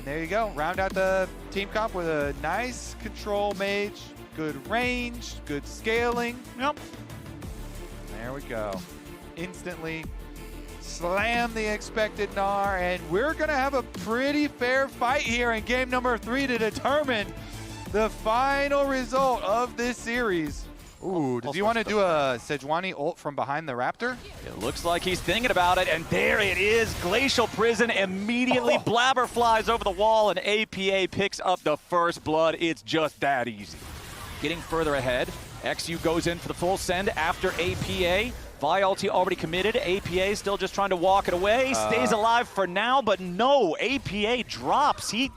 And there you go. Round out the team comp with a nice control mage, good range, good scaling. Yep. There we go. Instantly slam the expected Gnar, and we're gonna have a pretty fair fight here in game number 3 to determine the final result of this series. Ooh, does he want to do a Sejuani ult from behind the Raptor? It looks like he's thinking about it, and there it is. Glacial Prison immediately Blabber flies over the wall, and APA picks up the first blood. It's just that easy. Getting further ahead, XU goes in for the full send after APA. Vi ulti already committed. APA still just trying to walk it away. Stays alive for now, but no, APA drops. He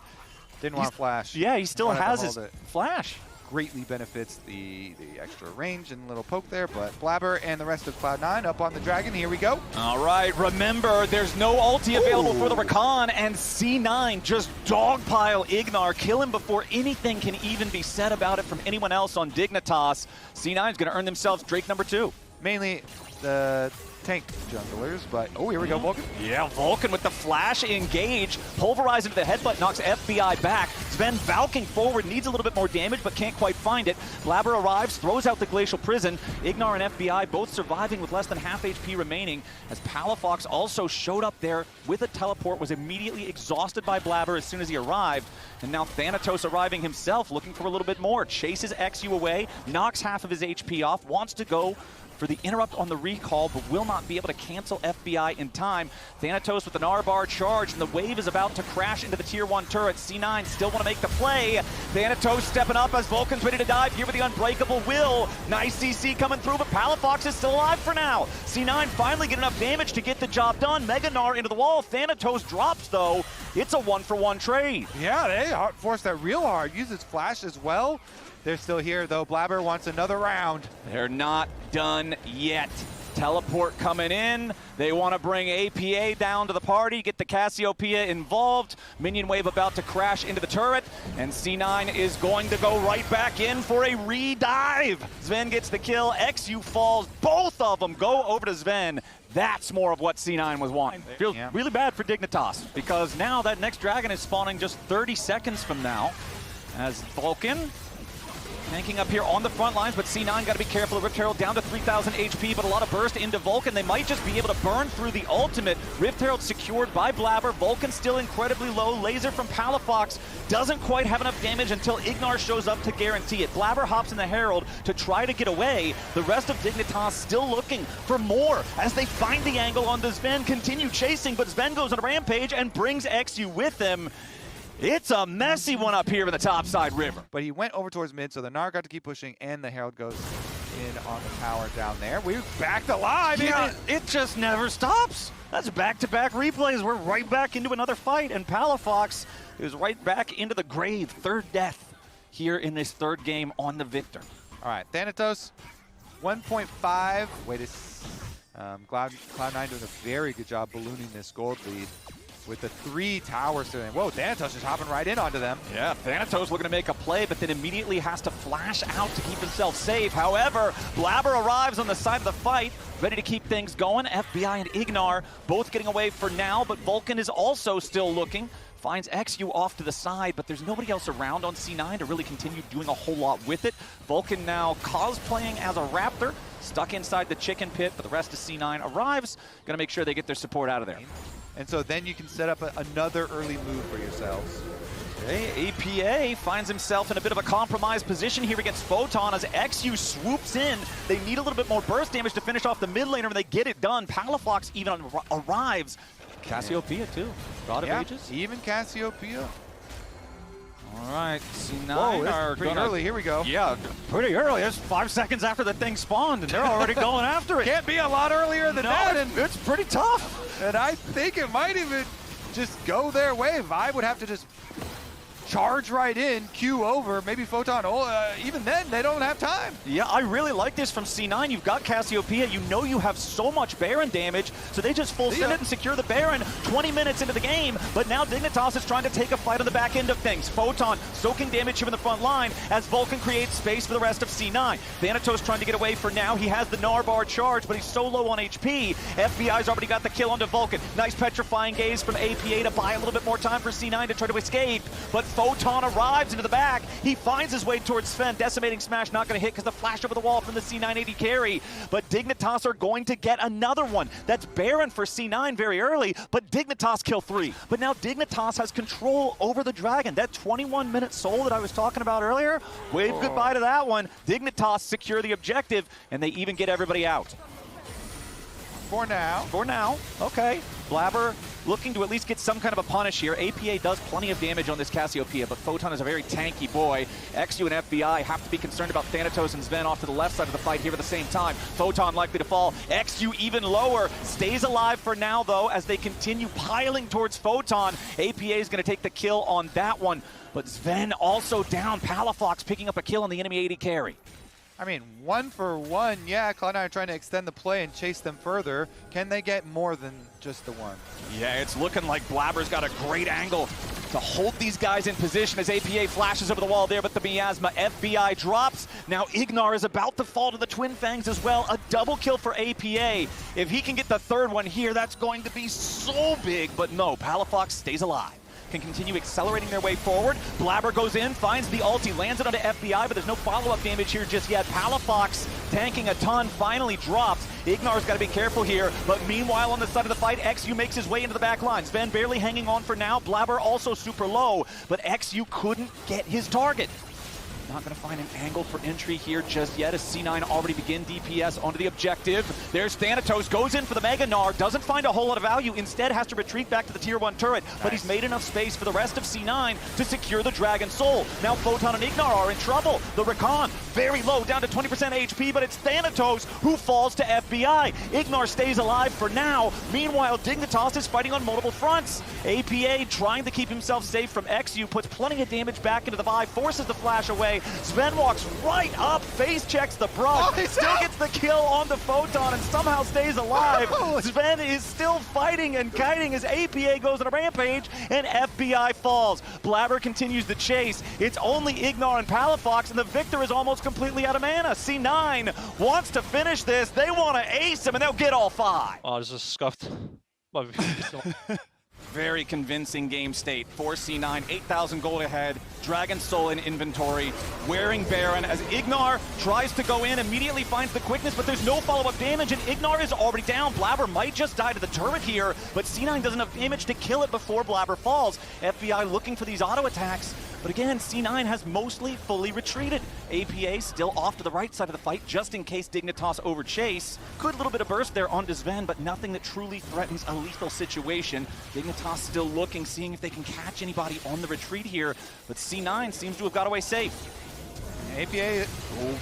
didn't want to flash. Yeah, he still has his flash. Greatly benefits the extra range and little poke there, but Blabber and the rest of Cloud9 up on the Dragon. Here we go. All right, remember, there's no ulti available for the Rakan, and C9 just dogpile Ignar, kill him before anything can even be said about it from anyone else on Dignitas. C9's gonna earn themselves Drake number 2. Mainly the tank junglers, but oh, here we go, Vulcan. Yeah, Vulcan with the flash engage, pulverize into the headbutt, knocks FBI back. Sven valking forward, needs a little bit more damage, but can't quite find it. Blabber arrives, throws out the Glacial Prison. Ignar and FBI both surviving with less than half HP remaining, as Palafox also showed up there with a teleport, was immediately exhausted by Blabber as soon as he arrived. And now Thanatos arriving himself, looking for a little bit more. Chases XU away, knocks half of his HP off, wants to go for the interrupt on the recall, but will not be able to cancel FBI in time. Thanatos with an R-bar charge, and the wave is about to crash into the tier 1 turret. C9 still want to make the play. Thanatos stepping up as Vulcan's ready to dive here with the unbreakable will. Nice CC coming through, but Palafox is still alive for now. C9 finally get enough damage to get the job done. Mega Gnar into the wall. Thanatos drops though. It's a 1-for-1 trade. Yeah, they forced that real hard. Uses flash as well. They're still here, though. Blabber wants another round. They're not done yet. Teleport coming in. They want to bring APA down to the party, get the Cassiopeia involved. Minion wave about to crash into the turret, and C9 is going to go right back in for a re-dive. Sven gets the kill. XU falls. Both of them go over to Sven. That's more of what C9 was wanting. Feels really bad for Dignitas, because now that next dragon is spawning just 30 seconds from now, as Vulcan tanking up here on the front lines, but C9 got to be careful. Rift Herald down to 3,000 HP, but a lot of burst into Vulcan. They might just be able to burn through the ultimate. Rift Herald secured by Blabber. Vulcan still incredibly low. Laser from Palafox doesn't quite have enough damage until Ignar shows up to guarantee it. Blabber hops in the Herald to try to get away. The rest of Dignitas still looking for more as they find the angle on the Sven, continue chasing, but Sven goes on a rampage and brings XU with him. It's a messy one up here in the topside river. But he went over towards mid, so the Gnar got to keep pushing, and the Herald goes in on the tower down there. We're back alive. Yeah, it just never stops. That's back-to-back replays. We're right back into another fight, and Palafox is right back into the grave. Third death here in this third game on the Victor. All right, Thanatos, 1.5. Wait, Cloud9 doing a very good job ballooning this gold lead with the 3 towers to him. Whoa, Thanatos is hopping right in onto them. Yeah, Thanatos looking to make a play, but then immediately has to flash out to keep himself safe. However, Blabber arrives on the side of the fight, ready to keep things going. FBI and Ignar both getting away for now, but Vulcan is also still looking. Finds XU off to the side, but there's nobody else around on C9 to really continue doing a whole lot with it. Vulcan now cosplaying as a Raptor, stuck inside the chicken pit, but the rest of C9 arrives. Gonna make sure they get their support out of there. And so then you can set up another early move for yourselves. Okay, APA finds himself in a bit of a compromised position here against Photon as XU swoops in. They need a little bit more burst damage to finish off the mid laner, and they get it done. Palafox even arrives. Cassiopeia too. God of Ages. Even Cassiopeia. All right, C9 are pretty early. Here we go. Yeah, pretty early. It's 5 seconds after the thing spawned, and they're already going after it. Can't be a lot earlier than that. And it's pretty tough. And I think it might even just go their way. Vi would have to just charge right in, Q over, maybe Photon, even then, they don't have time. Yeah, I really like this from C9. You've got Cassiopeia. You know you have so much Baron damage, so they just full send it and secure the Baron 20 minutes into the game. But now Dignitas is trying to take a fight on the back end of things. Photon soaking damage here in the front line as Vulcan creates space for the rest of C9. Thanatos trying to get away for now. He has the Gnar bar charge, but he's so low on HP. FBI's already got the kill onto Vulcan. Nice petrifying gaze from APA to buy a little bit more time for C9 to try to escape. But Photon arrives into the back. He finds his way towards Sven. Decimating Smash not going to hit because the flash over the wall from the C980 carry. But Dignitas are going to get another one. That's Baron for C9 very early, but Dignitas kill 3. But now Dignitas has control over the Dragon. That 21-minute soul that I was talking about earlier, wave goodbye to that one. Dignitas secure the objective, and they even get everybody out. For now. For now, okay. Blabber looking to at least get some kind of a punish here. APA does plenty of damage on this Cassiopeia, but Photon is a very tanky boy. XU and FBI have to be concerned about Thanatos and Sven off to the left side of the fight here at the same time. Photon likely to fall. XU even lower. Stays alive for now, though, as they continue piling towards Photon. APA is going to take the kill on that one, but Sven also down. Palafox picking up a kill on the enemy 80 carry. I mean, 1 for 1, yeah, Cloud9 are trying to extend the play and chase them further. Can they get more than just the 1? Yeah, it's looking like Blabber's got a great angle to hold these guys in position as APA flashes over the wall there, but the miasma FBI drops. Now Ignar is about to fall to the Twin Fangs as well. A double kill for APA. If he can get the third one here, that's going to be so big, but no, Palafox stays alive. Can continue accelerating their way forward. Blabber goes in, finds the ulti, lands it onto FBI, but there's no follow-up damage here just yet. Palafox tanking a ton, finally drops. Ignar's got to be careful here, but meanwhile on the side of the fight, XU makes his way into the back line. Sven barely hanging on for now. Blabber also super low, but XU couldn't get his target. Not going to find an angle for entry here just yet as C9 already begin DPS onto the objective. There's Thanatos, goes in for the Mega Gnar, doesn't find a whole lot of value, instead has to retreat back to the tier 1 turret, but he's made enough space for the rest of C9 to secure the Dragon Soul. Now Photon and Ignar are in trouble. The Rakan, very low, down to 20% HP, but it's Thanatos who falls to FBI. Ignar stays alive for now. Meanwhile, Dignitas is fighting on multiple fronts. APA trying to keep himself safe from XU, puts plenty of damage back into the Vi, forces the flash away. Sven walks right up, face checks the Brug, still gets the kill on the Photon and somehow stays alive. Sven is still fighting and kiting as APA goes on a rampage and FBI falls. Blabber continues the chase. It's only Ignar and Palafox and the Victor is almost completely out of mana. C9 wants to finish this. They want to ace him and they'll get all 5. Oh, das ist scuffed. Very convincing game state for C9. 8,000 gold ahead. Dragon Soul in inventory. Wearing Baron as Ignar tries to go in, immediately finds the quickness, but there's no follow-up damage, and Ignar is already down. Blabber might just die to the turret here, but C9 doesn't have damage to kill it before Blabber falls. FBI looking for these auto attacks, but again, C9 has mostly fully retreated. APA still off to the right side of the fight, just in case Dignitas overchase. Good little bit of burst there onto Sven, but nothing that truly threatens a lethal situation. Dignitas still looking, seeing if they can catch anybody on the retreat here, but C9 seems to have got away safe. APA.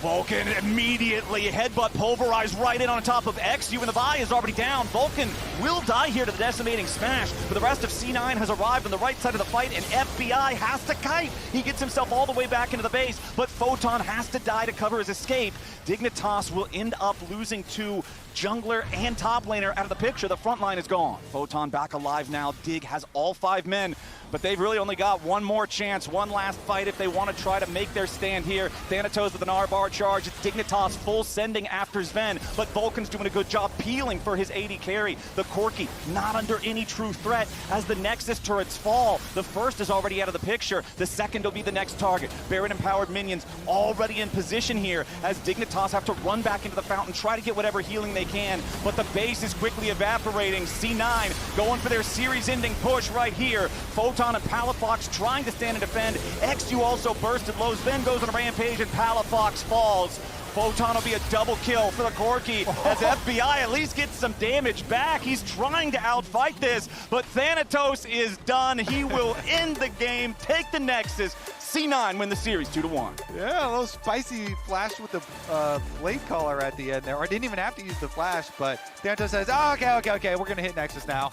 Vulcan immediately headbutt pulverized right in on top of XU, and the Vi is already down. Vulcan will die here to the decimating smash, but the rest of C9 has arrived on the right side of the fight, and FBI has to kite. He gets himself all the way back into the base, but Photon has to die to cover his escape. Dignitas will end up losing to jungler and top laner out of the picture. The front line is gone. Photon back alive now. Dig has all 5 men, but they've really only got one more chance, one last fight if they want to try to make their stand here. Thanatos with an R-bar charge. Dignitas full sending after Sven, but Vulcan's doing a good job peeling for his 80 carry. The Corki not under any true threat as the Nexus turrets fall. The first is already out of the picture. The second will be the next target. Baron-empowered minions already in position here as Dignitas have to run back into the fountain, try to get whatever healing they can, but the base is quickly evaporating. C9 going for their series-ending push right here. Photon and Palafox trying to stand and defend. XU also bursted low. Sven goes on a rampage and Palafox falls. Photon will be a double kill for the Corki as FBI at least gets some damage back. He's trying to outfight this, but Thanatos is done. He will end the game, take the Nexus. C9 win the series 2-1. Yeah, a little spicy flash with the blade caller at the end there. Or didn't even have to use the flash, but Thanatos says, oh, okay, we're going to hit Nexus now.